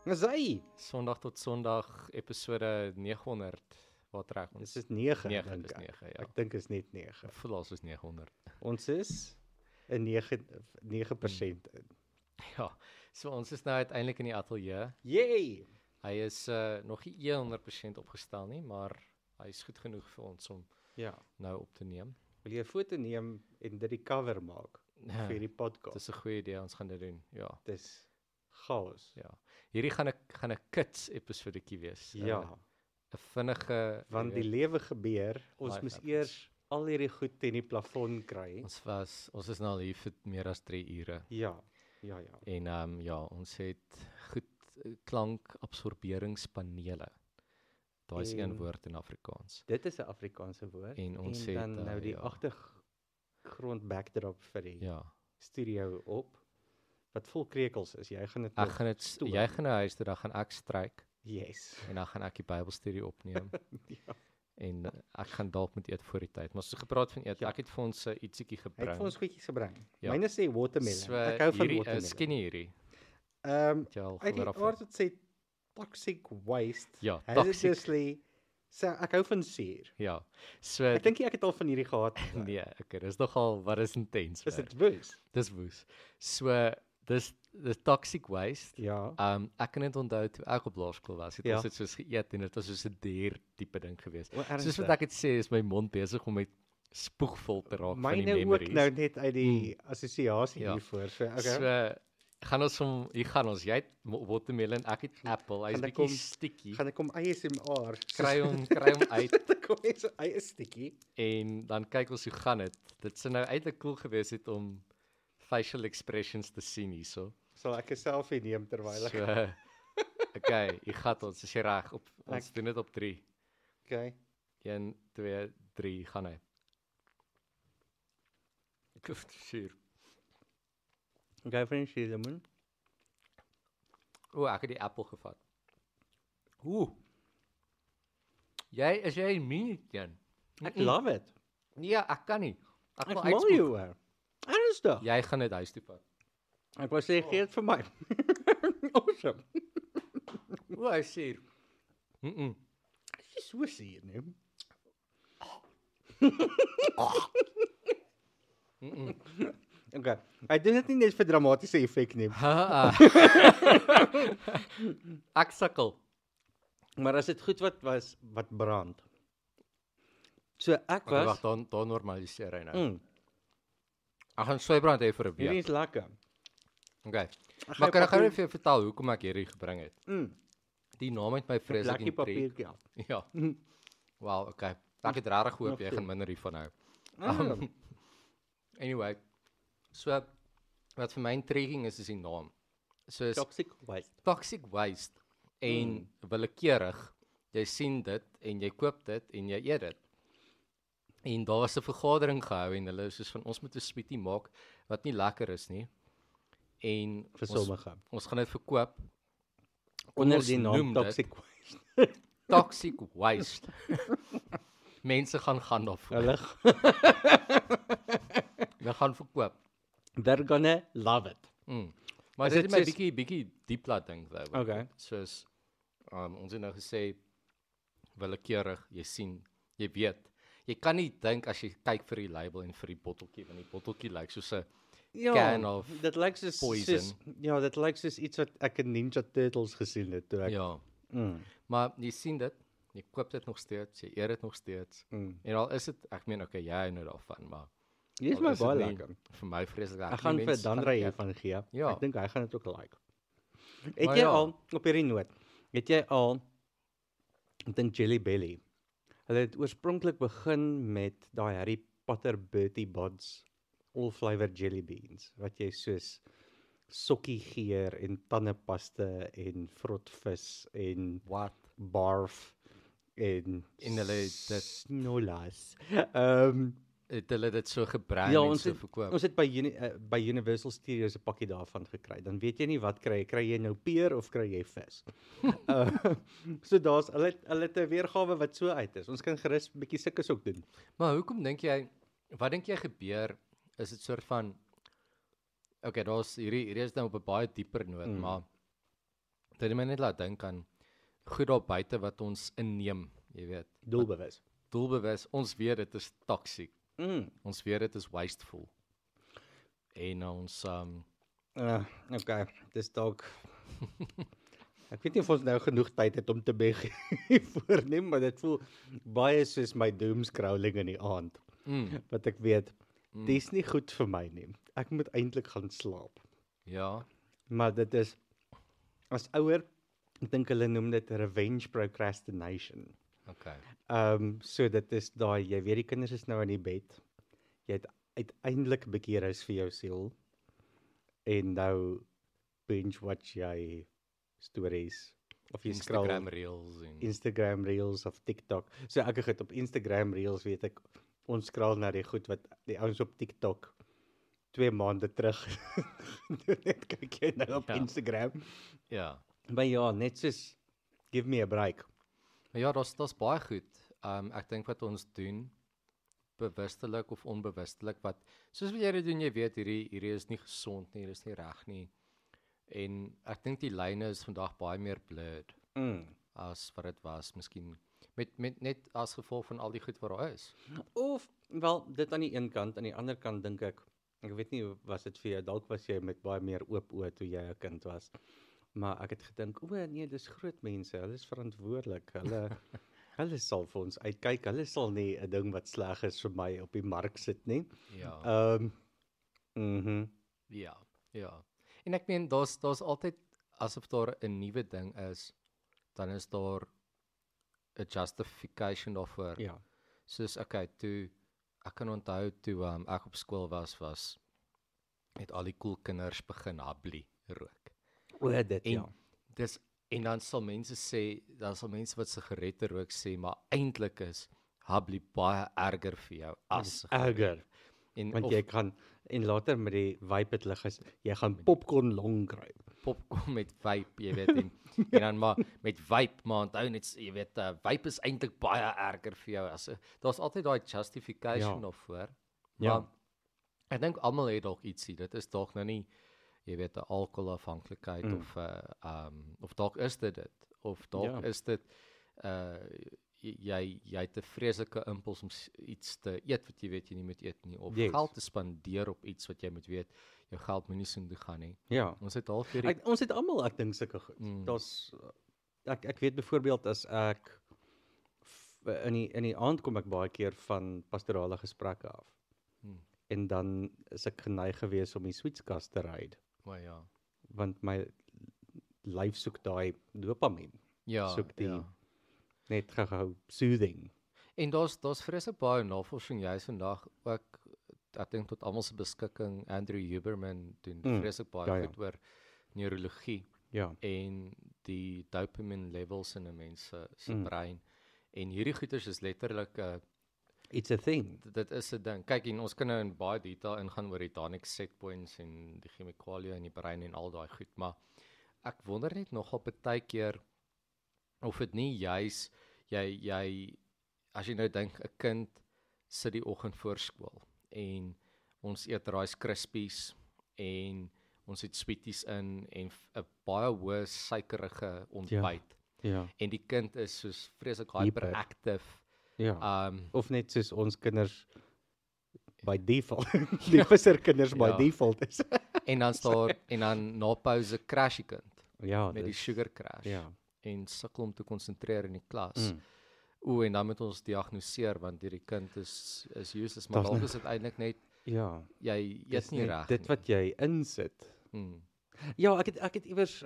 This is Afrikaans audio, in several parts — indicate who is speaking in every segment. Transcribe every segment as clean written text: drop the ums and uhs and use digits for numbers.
Speaker 1: Is hy?
Speaker 2: Sondag tot Sondag episode 900. Wat reg ons?
Speaker 1: Dis is 9,
Speaker 2: 9,
Speaker 1: dink
Speaker 2: dis
Speaker 1: ek.
Speaker 2: 9, ja.
Speaker 1: Ek dink is net 9.
Speaker 2: Ek voel al soos 900.
Speaker 1: Ons is 'n 9% in.
Speaker 2: Ja, so ons is nou uiteindelik in die ateljee.
Speaker 1: Yay!
Speaker 2: Hy is nog nie 100% opgestel nie, maar hy is goed genoeg vir ons om
Speaker 1: Ja.
Speaker 2: nou op te neem.
Speaker 1: Wil jy 'n foto neem en dit die cover maak
Speaker 2: Ja,
Speaker 1: vir die podcast?
Speaker 2: Dis 'n goeie idee, ons gaan dit doen. Ja,
Speaker 1: Dis chaos.
Speaker 2: ja. Hierdie gaan 'n kits episodetjie wees.
Speaker 1: Ja,
Speaker 2: 'n vinnige
Speaker 1: want
Speaker 2: jy
Speaker 1: die
Speaker 2: weet,
Speaker 1: lewe gebeur. Ons
Speaker 2: life
Speaker 1: moes
Speaker 2: happens.
Speaker 1: eers al hierdie goed teen die plafon kry.
Speaker 2: ons is nou al hier vir meer as 3 ure.
Speaker 1: Ja.
Speaker 2: En ja, ons het goed klankabsorberingspanele. Daai is een
Speaker 1: En
Speaker 2: woord in Afrikaans.
Speaker 1: Dit is 'n Afrikaanse woord.
Speaker 2: En ons
Speaker 1: en
Speaker 2: het,
Speaker 1: dan nou die
Speaker 2: ja.
Speaker 1: agtergrond backdrop vir die
Speaker 2: Ja.
Speaker 1: studio op. Wat vol krekels is. Jy gaan dit
Speaker 2: Ek
Speaker 1: nog
Speaker 2: gaan dit
Speaker 1: stoor.
Speaker 2: jy gaan na huis toe, dan gaan ek stryk
Speaker 1: Yes.
Speaker 2: en dan gaan ek die Bybelstudie opneem
Speaker 1: Ja.
Speaker 2: en ek gaan dalk met eet voor die tyd. Maar so gepraat van eet,
Speaker 1: Ja.
Speaker 2: ek het vir ons ietsiekie
Speaker 1: Hy het
Speaker 2: gebring.
Speaker 1: vir ons goedjies gebring.
Speaker 2: Ja.
Speaker 1: Myne sê watermelon.
Speaker 2: So,
Speaker 1: Ek hou van
Speaker 2: hierdie
Speaker 1: watermelon.
Speaker 2: skinny hierdie.
Speaker 1: Ehm
Speaker 2: Het jy al
Speaker 1: uit die
Speaker 2: gehoor af?
Speaker 1: aard het sê toxic waste.
Speaker 2: Ja,
Speaker 1: Hazardously. So ek hou van suur.
Speaker 2: Ja. So
Speaker 1: Ek dink ek het al van hierdie gehad.
Speaker 2: nee, okay, dis nogal wat is intens.
Speaker 1: Is
Speaker 2: werk.
Speaker 1: dit woes?
Speaker 2: Dis woes. So dis toxic waste.
Speaker 1: Ja.
Speaker 2: Ek kan net onthou toe ek op laerskool was, het
Speaker 1: Ja.
Speaker 2: ons dit soos geëet en dit was soos 'n dier tipe ding geweest.
Speaker 1: O,
Speaker 2: Soos
Speaker 1: ernstig?
Speaker 2: wat ek het sê, is my mond besig om met spoegvol te raak van die
Speaker 1: Myne ook
Speaker 2: memories.
Speaker 1: nou net uit die assosiasie
Speaker 2: Ja.
Speaker 1: hiervoor. So okay.
Speaker 2: So gaan ons hier gaan ons. Jy het watermelon, ek het apple. Hy's
Speaker 1: Gaan ek
Speaker 2: bietjie
Speaker 1: hom-
Speaker 2: sticky.
Speaker 1: gaan ek hom ASMR
Speaker 2: Kry hom uit
Speaker 1: kom hy so eie stukkie.
Speaker 2: en dan kyk ons hoe gaan dit. Dit sou nou eintlik cool gewees het om facial expressions te sien hierso.
Speaker 1: Sal ek 'n selfie neem terwyl ek
Speaker 2: So okay, jy gaan ons, is jy reg op ons doen dit op 3.
Speaker 1: okay.
Speaker 2: 1 2 3 gaan hy. Ek hoef te suur.
Speaker 1: Okay, vriend, Simon.
Speaker 2: O, ek het die appel gevat. Ooh. Is jy 'n mini-een?
Speaker 1: Ek love it.
Speaker 2: Nee, ek kan nie. Ek
Speaker 1: Ek
Speaker 2: wil
Speaker 1: mal
Speaker 2: uitspoeg.
Speaker 1: jou hoor. Ernstig.
Speaker 2: Jy gaan dit huis toe vat.
Speaker 1: Ek wou sê gee dit vir my. Awesome.
Speaker 2: O, hy suur.
Speaker 1: Dis so suur, nee. Okay. Hy doen dit nie net vir dramatiese effek nie.
Speaker 2: Ek sukkel.
Speaker 1: Maar as dit goed wat brand. So ek
Speaker 2: Okay,
Speaker 1: was
Speaker 2: wag, dan normaliseer hy nou.
Speaker 1: mm,
Speaker 2: Ek gaan soeibrand hê vir 'n
Speaker 1: hierdie
Speaker 2: week.
Speaker 1: is lekker.
Speaker 2: Okay.
Speaker 1: Ek
Speaker 2: Maar kan ek
Speaker 1: papier-
Speaker 2: gou vir jou vertel hoekom ek hierdie gebring het?
Speaker 1: Mm,
Speaker 2: Die naam het my vreeslik
Speaker 1: lekker
Speaker 2: intrigue.
Speaker 1: papiertjie af.
Speaker 2: Ja.
Speaker 1: Mhm.
Speaker 2: Wow, okay. Ek het regtig gehoop
Speaker 1: Nog
Speaker 2: jy
Speaker 1: goed.
Speaker 2: gaan minder hiervan hou.
Speaker 1: Ah,
Speaker 2: Anyway, so wat vir my intriguing is die naam. So is
Speaker 1: toxic waste.
Speaker 2: toxic waste en willekeurig. Jy sien dit en jy koop dit en jy eet dit. En daar was 'n vergadering gehou en hulle is soos van ons moet 'n sweetie maak wat nie lekker is nie. En
Speaker 1: Vir sommige.
Speaker 2: ons gaan dit verkoop
Speaker 1: Onder
Speaker 2: ons
Speaker 1: die naam
Speaker 2: noem dit
Speaker 1: toxic waste.
Speaker 2: toxic waste. Mense gaan daarvoor.
Speaker 1: Hulle
Speaker 2: Hulle gaan verkoop.
Speaker 1: they're gonna love it.
Speaker 2: Maar
Speaker 1: Is
Speaker 2: dit
Speaker 1: dit
Speaker 2: het my
Speaker 1: soos-
Speaker 2: bietjie diep laat dink though.
Speaker 1: Okay.
Speaker 2: Soos ons het nou gesê willekeurig, jy sien, jy weet. Jy kan nie dink as jy kyk vir die label en vir die botteltjie, want die botteltjie lyk soos 'n
Speaker 1: Ja,
Speaker 2: can of
Speaker 1: dit lyk soos
Speaker 2: poison.
Speaker 1: ja, dit lyk soos iets wat ek in Ninja Turtles gesien het toe ek.
Speaker 2: ja.
Speaker 1: Mm,
Speaker 2: Maar jy sien dit, jy koop dit nog steeds, jy eet dit nog steeds.
Speaker 1: mm.
Speaker 2: En al is dit, ek meen okay, jy hou nou daarvan, maar
Speaker 1: Hier is
Speaker 2: al
Speaker 1: my
Speaker 2: is dit
Speaker 1: baie
Speaker 2: nie
Speaker 1: lekker.
Speaker 2: vir my vreeslik lekker.
Speaker 1: Ek gaan
Speaker 2: Die
Speaker 1: vir
Speaker 2: mense gaan
Speaker 1: Dandra
Speaker 2: eet.
Speaker 1: hiervan gee.
Speaker 2: Ja.
Speaker 1: Ek dink hy gaan dit ook like. Het
Speaker 2: Maar
Speaker 1: jy
Speaker 2: ja.
Speaker 1: al op hierdie noot? Het jy al ek dink Jelly Belly. Hulle het oorspronklik begin met daai Harry Potter Bertie Bott's all flavor jelly beans wat jy soos sokkie geur en tandepaste en vrotvis en
Speaker 2: Wat?
Speaker 1: barf en
Speaker 2: En hulle het dit-
Speaker 1: snolas.
Speaker 2: Het hulle dit so gebrand
Speaker 1: Ja,
Speaker 2: en
Speaker 1: ons
Speaker 2: so
Speaker 1: het-
Speaker 2: verkoop?
Speaker 1: Ons het by Universal Studios 'n pakkie daarvan gekry. Dan weet jy nie wat kry jy. Kry jy nou peer of kry jy vis? So daar's hulle het 'n weergawe wat so uit is. Ons kan gerus 'n bietjie sulke ook doen.
Speaker 2: Maar hoekom dink jy, wat dink jy gebeur, is dit soort van, okay, daar's hierdie is nou op 'n baie dieper noot, maar Dit het my net laat dink aan goed daar buite wat ons inneem, jy weet.
Speaker 1: Doelbewus.
Speaker 2: Doelbewus, ons weet dit is toxic.
Speaker 1: Mm.
Speaker 2: Ons weet dit is wasteful. En ons
Speaker 1: Okay, dis dalk ek weet nie of ons nou genoeg tyd het om te voorneem, maar dit voel baie soos my doomscrolling in die aand. Wat ek weet, dis nie goed vir my nie. Ek moet eintlik gaan slaap.
Speaker 2: ja,
Speaker 1: Maar dit is as ouer, ek dink hulle noem dit revenge procrastination.
Speaker 2: okay.
Speaker 1: So dit is daai, jy weet die kinders is nou in die bed. Jy het uiteindelik 'n bietjie rus vir jou siel. En nou binge watch jy stories of jy
Speaker 2: Instagram reels en
Speaker 1: Instagram Reels of TikTok. So ek het op Instagram Reels weet ek ons scroll na die goed wat die ouens op TikTok 2 maande terug net kyk jy nou op
Speaker 2: Ja.
Speaker 1: Instagram.
Speaker 2: ja.
Speaker 1: Maar ja, net soos give me a break.
Speaker 2: Maar ja, daar's baie goed. Ek dink wat ons doen bewustelik of onbewustelik wat soos wat jy dit doen, jy weet hierdie is nie gesond nie, hier is nie reg nie. En ek dink die lyne is vandag baie meer blurred as wat dit was, miskien met net as gevolg van al die goed wat daar is.
Speaker 1: Of wel dit aan die een kant, aan die ander kant dink ek weet nie was dit vir jou, dalk was jy met baie meer oop oë toe jy 'n kind was. Maar ek het gedink, nee, dis groot mense, hulle is verantwoordelik. Hulle sal vir ons uitkyk. Hulle sal nie 'n ding wat sleg is vir my op die mark sit nie.
Speaker 2: Ja. Ja. En ek meen daar's altyd asof daar 'n nuwe ding is, dan is daar 'n justification daarvoor.
Speaker 1: Ja.
Speaker 2: Soos okay, toe ek kan onthou toe ek op skool was het al die cool kinders begin habli rook.
Speaker 1: Dit
Speaker 2: En dan sal mense sê, dan sal mense wat sigarette rook sê, maar eintlik is habli baie erger vir jou as
Speaker 1: erger.
Speaker 2: En
Speaker 1: Want jy kan en later met die vape het hulle jy gaan popcorn long kry.
Speaker 2: popcorn met vape, jy weet en dan maar met vape, maar onthou net jy weet vape is eintlik baie erger vir jou as daar's altyd daai justification daarvoor.
Speaker 1: Ja.
Speaker 2: Maar ek dink almal het dalk ietsie. Dit is dalk nou nie jy weet 'n alkoholafhanklikheid of dalk is dit of dalk is dit jy het 'n vreeslike impuls om iets te eet wat jy weet jy nie moet eet nie of geld te spandeer op iets wat jy moet weet jou geld moenie so toe gaan nie.
Speaker 1: Ja.
Speaker 2: Ons het half hierdie
Speaker 1: Ons het almal ek dink sulke goed. Daar's ek weet byvoorbeeld as ek in die aand kom ek baie keer van pastorale gesprekke af. En dan is ek geneig gewees om die sweetskas te ry.
Speaker 2: Maar ja.
Speaker 1: Want my lyf soek daai dopamien.
Speaker 2: Ja.
Speaker 1: Soek die net gehou soothing.
Speaker 2: En daar's vreeslik baie navorsing juis vandag ook ek dink tot almal se beskikking. Andrew Huberman doen vreeslik baie goed oor neurologie en die dopamine levels in 'n mens se brein. En hierdie goeters is letterlik
Speaker 1: it's a thing.
Speaker 2: Dit is 'n ding. Kyk, en ons kan nou in baie detail ingaan oor die dynamic set points en die chemikalieë in die brein en al daai goed, maar ek wonder net nogal baie keer of dit nie juis jy as jy nou dink 'n kind sit die oggend voor skool en ons eet Rice Krispies en ons het sweeties in en 'n baie hoë suikerige ontbyt.
Speaker 1: Ja.
Speaker 2: En die kind is soos vreeslik hyperactive.
Speaker 1: Ja. Of net soos ons kinders by default. Die visserkinders by default is.
Speaker 2: En dan na pouse crash die kind.
Speaker 1: Ja,
Speaker 2: met die sugar crash.
Speaker 1: Ja.
Speaker 2: En sukkel om te konsentreer in die klas. En dan moet ons diagnoseer want hierdie kind is useless, maar dalk is dit eintlik net jy eet nie reg
Speaker 1: dit wat jy insit. Ja, ek het iewers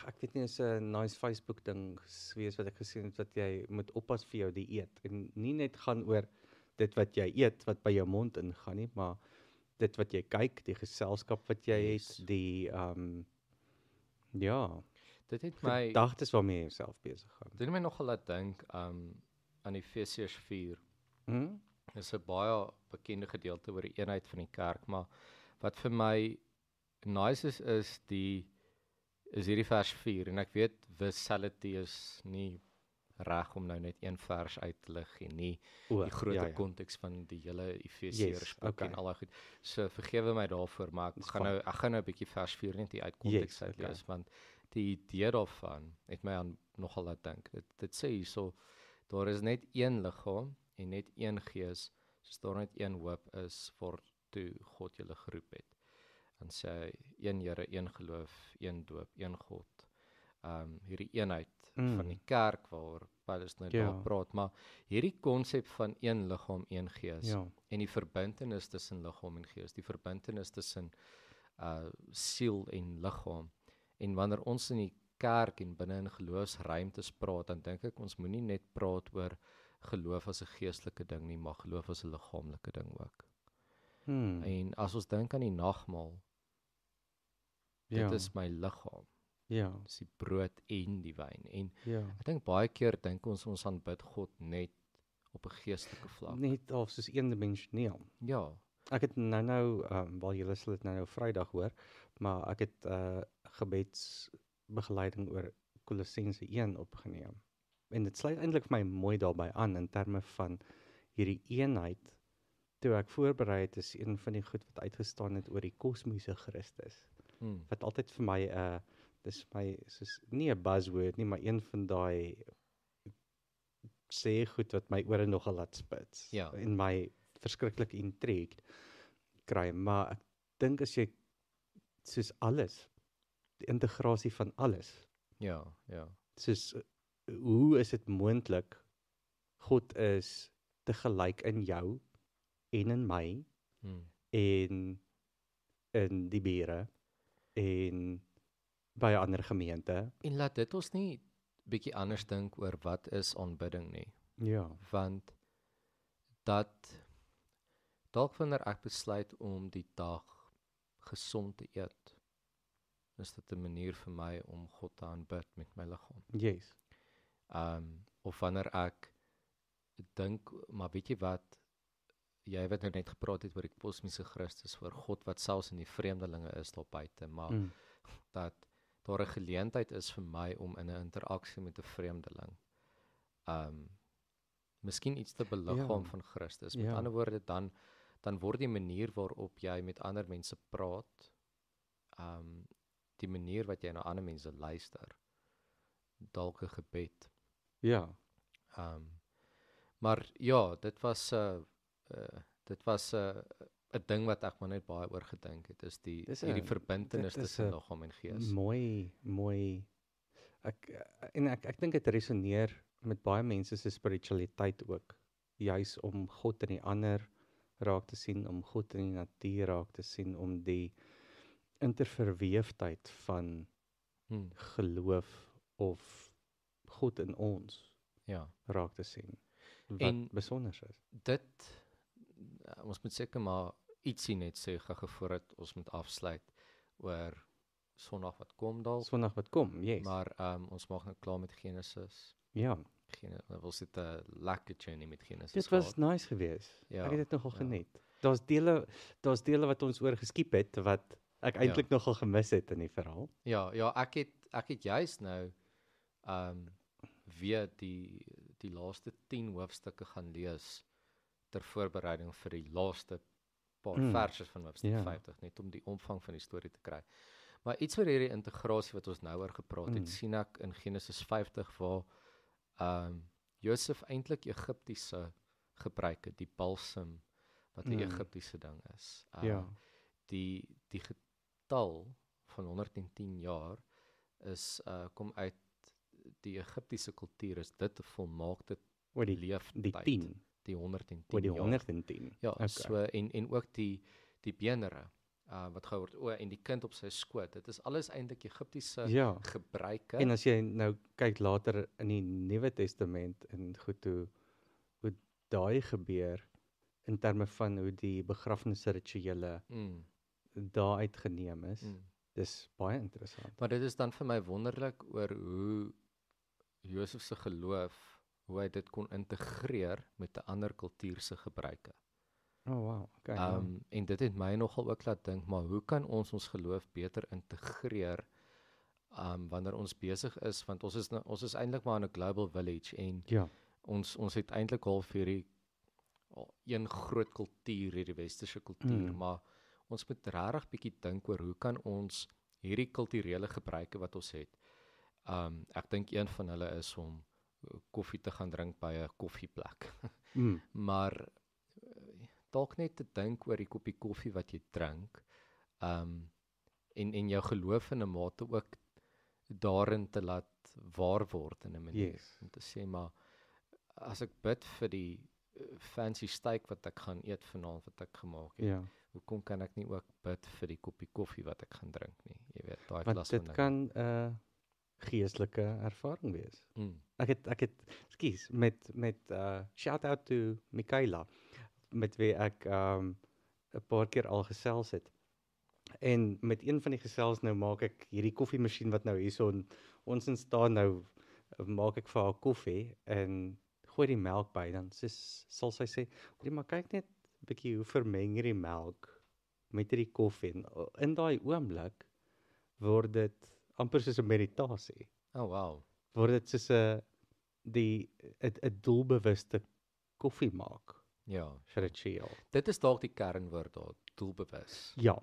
Speaker 1: ek weet nie, is 'n nice Facebook ding gewees wat ek gesien het wat jy moet oppas vir jou dieet en nie net gaan oor dit wat jy eet wat by jou mond ingaan nie, maar dit wat jy kyk, die geselskap wat jy het, die
Speaker 2: dit het my
Speaker 1: gedagtes waarmee jy jouself besig hou.
Speaker 2: Dit het my nogal laat dink aan Efesiërs 4. Dis 'n baie bekende gedeelte oor die eenheid van die kerk, maar wat vir my nice is hierdie vers 4 en ek weet vitality is nie reg om nou net een vers uit te lig nie, die groter konteks van die hele Efesiërs boek en al daai goed. So vergewe my daarvoor, maar ek gaan nou 'n bietjie vers 4 net hier uit konteks uit lees want die idee daarvan het my aan nogal laat dink. Dit sê hierso, daar is net een liggaam en net een gees, soos daar net een hoop is waartoe God julle geroep het. Dan sê hy, een Here, een geloof, een doop, een God. Hierdie eenheid van die kerk waaroor Paulus nou daar praat, maar hierdie konsep van een liggaam, een gees, en die verbintenis tussen liggaam en gees, die verbintenis tussen siel en liggaam. En wanneer ons in die kerk en binne in geloofsruimtes praat, dan dink ek ons moenie net praat oor geloof as 'n geestelike ding nie, maar geloof as 'n liggaamlike ding ook. En as ons dink aan die nagmaal, dit is my liggaam. Dis die brood en die wyn. En ek dink baie keer dink ons aanbid God net op 'n geestelike vlak.
Speaker 1: Net of soos eendimensioneel.
Speaker 2: Ja.
Speaker 1: Ek het nou wel julle sal dit nou Vrydag hoor, maar ek het gebedsbegeleiding oor Kolossense 1 opgeneem. En dit sluit eintlik vir my mooi daarbey aan in terme van hierdie eenheid. Toe ek voorberei het, is een van die goed wat uitgestaan het oor die kosmiese Christus. Wat altyd vir my dis my soos nie 'n buzzword nie, maar een van daai sê goed wat my ore nogal laat spits. En my verskriklik intrigued kry, maar ek dink as jy soos alles, die integrasie van alles. Soos hoe is dit moontlik God is te gelyk in jou en in my en in die bure en by 'n ander gemeente.
Speaker 2: En laat dit ons nie bietjie anders dink oor wat is aanbidding nie. Want dat dalk wanneer ek besluit om die dag gesond te eet, is dit 'n manier vir my om God te aanbid met my liggaam. Of wanneer ek dink, maar weet jy wat, jy wat nou net gepraat het oor die kosmiese Christus, oor God wat selfs in die vreemdelinge is daar buite, maar dat daar 'n geleentheid is vir my om in 'n interaksie met 'n vreemdeling miskien iets te beliggaam van Christus. Met ander woorde, dan word die manier waarop jy met ander mense praat, die manier wat jy na ander mense luister, dalk 'n gebed. Maar ja, dit was 'n ding wat ek maar net baie oor gedink het, is hierdie verbintenis tussen liggaam en gees.
Speaker 1: Mooi. Ek dink dit resoneer met baie mense se spiritualiteit ook, juis om God in die ander raak te sien, om God in die natuur raak te sien, om die interverweefdheid van geloof of God in ons raak te sien, wat besonder is.
Speaker 2: Ons moet seker maar ietsie net sê gou voordat ons moet afsluit oor Sondag wat kom dalk.
Speaker 1: Sondag wat kom, yes.
Speaker 2: Maar ons maak nou klaar met Genesis. Ons het 'n lekker journey met Genesis.
Speaker 1: Dit was nice geweest. Ek het dit nogal geniet. Daar's dele wat ons oor geskiep het wat ek eintlik nogal gemis het in die verhaal.
Speaker 2: Ek het juist nou weer die laaste 10 hoofstukke gaan lees ter voorbereiding vir die laaste paar verse van hoofstuk 50, net om die omvang van die storie te kry. Maar iets oor hierdie integrasie wat ons nou oor gepraat het, sien ek in Genesis 50 waar Josef eintlik Egiptiese gebruik het, die balsam wat 'n Egiptiese ding is. Die getal van 110 jaar is kom uit die Egiptiese kultuur, is dit 'n volmaakte leeftyd. Die 110
Speaker 1: jaar. Die 110.
Speaker 2: So en ook die beenere wat gehou word, en die kind op sy skoot. Dit is alles eintlik Egiptiese gebruike.
Speaker 1: En as jy nou kyk later in die Nuwe Testament en goed hoe daai gebeur in terme van hoe die begrafnisrituele daar uitgeneem is. Dis baie interessant.
Speaker 2: Maar dit is dan vir my wonderlik oor hoe Josef se geloof, hoe hy dit kon integreer met 'n ander kultuur se gebruike.
Speaker 1: Wow, okay.
Speaker 2: En dit het my nogal ook laat dink, maar hoe kan ons geloof beter integreer wanneer ons besig is, want ons is eintlik maar in 'n global village en ons het eintlik half hierdie een groot kultuur, hierdie westerse kultuur, maar ons moet regtig bietjie dink oor hoe kan ons hierdie kulturele gebruike wat ons het. Ek dink een van hulle is om koffie te gaan drink by 'n koffieplek. Maar dalk net te dink oor die koppie koffie wat jy drink, en jou geloof in 'n mate ook daarin te laat waar word in 'n manier.
Speaker 1: Yes.
Speaker 2: Om te sê, maar as ek bid vir die fancy steak wat ek gaan eet vanaand wat ek gemaak het,
Speaker 1: Ja.
Speaker 2: hoekom kan ek nie ook bid vir die koppie koffie wat ek gaan drink nie? Jy weet, daai
Speaker 1: Want
Speaker 2: klas
Speaker 1: dit
Speaker 2: van
Speaker 1: kan 'n geestelike ervaring wees.
Speaker 2: Mm.
Speaker 1: Ek het ekskuus met shout out to Michaela met wie ek 'n paar keer al gesels het. En met een van die gesels nou maak ek hierdie koffiemasjien wat nou hierson ons in staan nou, maak ek vir haar koffie en gooi die melk by, dan sal sy sê, "Hoorie, maar kyk net 'n bietjie hoe vermeng hierdie melk met hierdie koffie." En in daai oomblik word dit amper soos 'n meditasie.
Speaker 2: Oh wow.
Speaker 1: Word dit soos 'n doelbewuste koffie maak
Speaker 2: Ja.
Speaker 1: ritueel.
Speaker 2: Dit is dalk die kernwoord daar, doelbewus.
Speaker 1: Ja,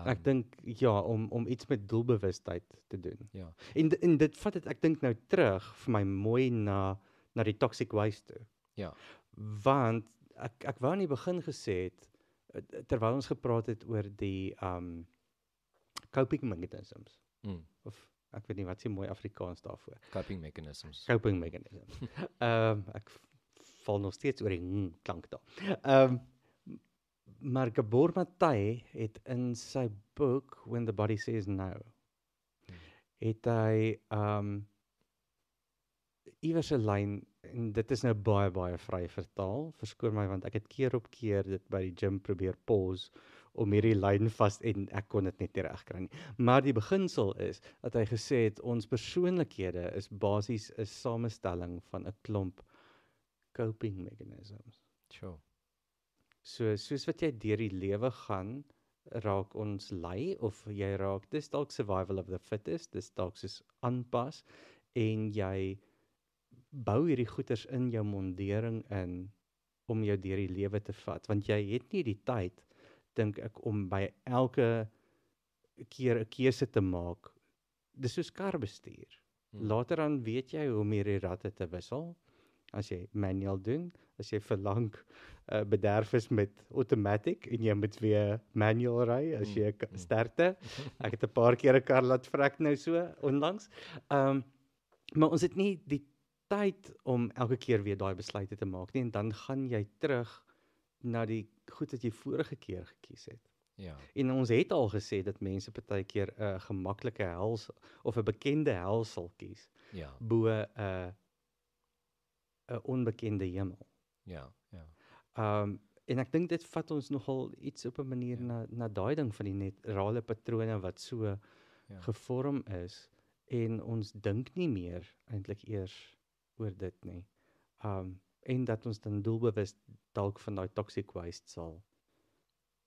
Speaker 1: ek dink ja, om iets met doelbewustheid te doen.
Speaker 2: Ja.
Speaker 1: En dit vat dit ek dink nou terug vir my mooi na die toxic waste toe.
Speaker 2: Ja.
Speaker 1: Want ek wou in die begin gesê het terwyl ons gepraat het oor die coping mechanisms of ek weet nie wat se mooi Afrikaans daarvoor.
Speaker 2: Coping mechanisms.
Speaker 1: Coping mechanisms. Ek val nog steeds oor die klank daar. Maar Gabor Maté het in sy boek When the Body Says No, het hy iewers 'n lyn, en dit is nou baie vry vertaal, verskoon my want ek het keer op keer dit by die gym probeer pause om hierdie lyn vas en ek kon dit net nie regkry nie. Maar die beginsel is dat hy gesê het ons persoonlikhede is basies 'n samestelling van 'n klomp coping mechanisms.
Speaker 2: Sure.
Speaker 1: So soos wat jy deur die lewe gaan, raak ons lui of jy raak, dis dalk survival of the fittest, dis dalk soos aanpas en jy bou hierdie goeders in jou mondering in om jou deur die lewe te vat, want jy het nie die tyd, dink ek, om by elke keer 'n keuse te maak. Dis soos karbestuur. Later dan weet jy hoe om hierdie ratte te wissel. As jy manual doen, as jy verlang bederf is met automatic en jy moet weer manual ry, as jy sterkte. Ek het 'n paar keer 'n kar laat vrek nou so onlangs. Maar ons het nie die tyd om elke keer weer daai besluite te maak nie, en dan gaan jy terug na die goed wat jy vorige keer gekies het.
Speaker 2: Ja.
Speaker 1: En ons het al gesê dat mense partykeer 'n gemaklike hels of 'n bekende hel sal kies
Speaker 2: Ja.
Speaker 1: bo 'n onbekende hemel.
Speaker 2: Ja. Ja.
Speaker 1: En ek dink dit vat ons nogal iets op 'n manier na daai ding van die neurale patrone wat so gevorm is, en ons dink nie meer eintlik eers oor dit nie. En dat ons dan doelbewus dalk van daai toxic waste sal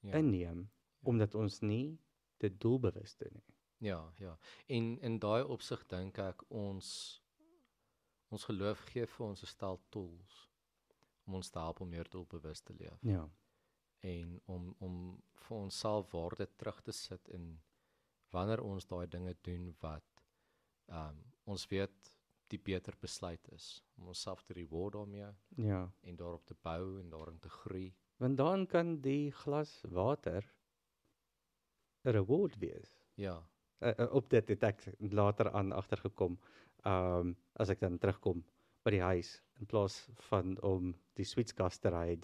Speaker 1: inneem, omdat ons nie dit doelbewus doen nie.
Speaker 2: Ja. En in daai opsig dink ek ons geloof gee vir ons 'n stel tools om ons te help om meer doelbewus te leef.
Speaker 1: Ja.
Speaker 2: En om vir onsself waarde terug te sit in wanneer ons daai dinge doen wat ons weet die beter besluit is om onsself te reward daarmee en daarop te bou en daarin te groei.
Speaker 1: Want dan kan die glas water 'n reward wees.
Speaker 2: Ja.
Speaker 1: Op dit het ek later aan agtergekom, as ek dan terugkom by die huis, in plaas van om die Sweetsgas te ry,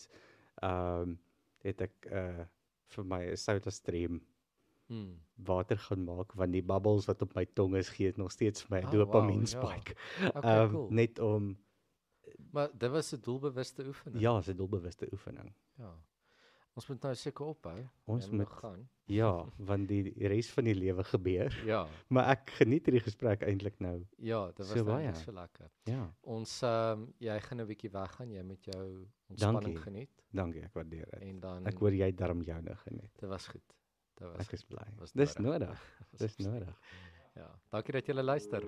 Speaker 1: het ek vir my 'n SodaStream water gaan maak, want die bubbles wat op my tong is, gee nog steeds vir my dopamine spike.
Speaker 2: Okay, cool.
Speaker 1: Net om...
Speaker 2: Maar dit was 'n doelbewuste oefening.
Speaker 1: Ja, 'n doelbewuste oefening.
Speaker 2: Ja. Ons moet nou seker ophou.
Speaker 1: Ons moet
Speaker 2: gaan.
Speaker 1: Ja, want die res van die lewe gebeur.
Speaker 2: Ja.
Speaker 1: Maar ek geniet hierdie gesprek eintlik nou.
Speaker 2: Ja, dit was
Speaker 1: so
Speaker 2: baie so lekker.
Speaker 1: Ja.
Speaker 2: Ons jy gaan 'n bietjie weggaan, jy met jou ontspanning geniet.
Speaker 1: Dankie, ek waardeer dit.
Speaker 2: En dan
Speaker 1: ek hoor jy darm joune geniet.
Speaker 2: Dit was goed.
Speaker 1: Ek is bly. Dis nodig. Dis nodig.
Speaker 2: Ja, dankie dat julle luister.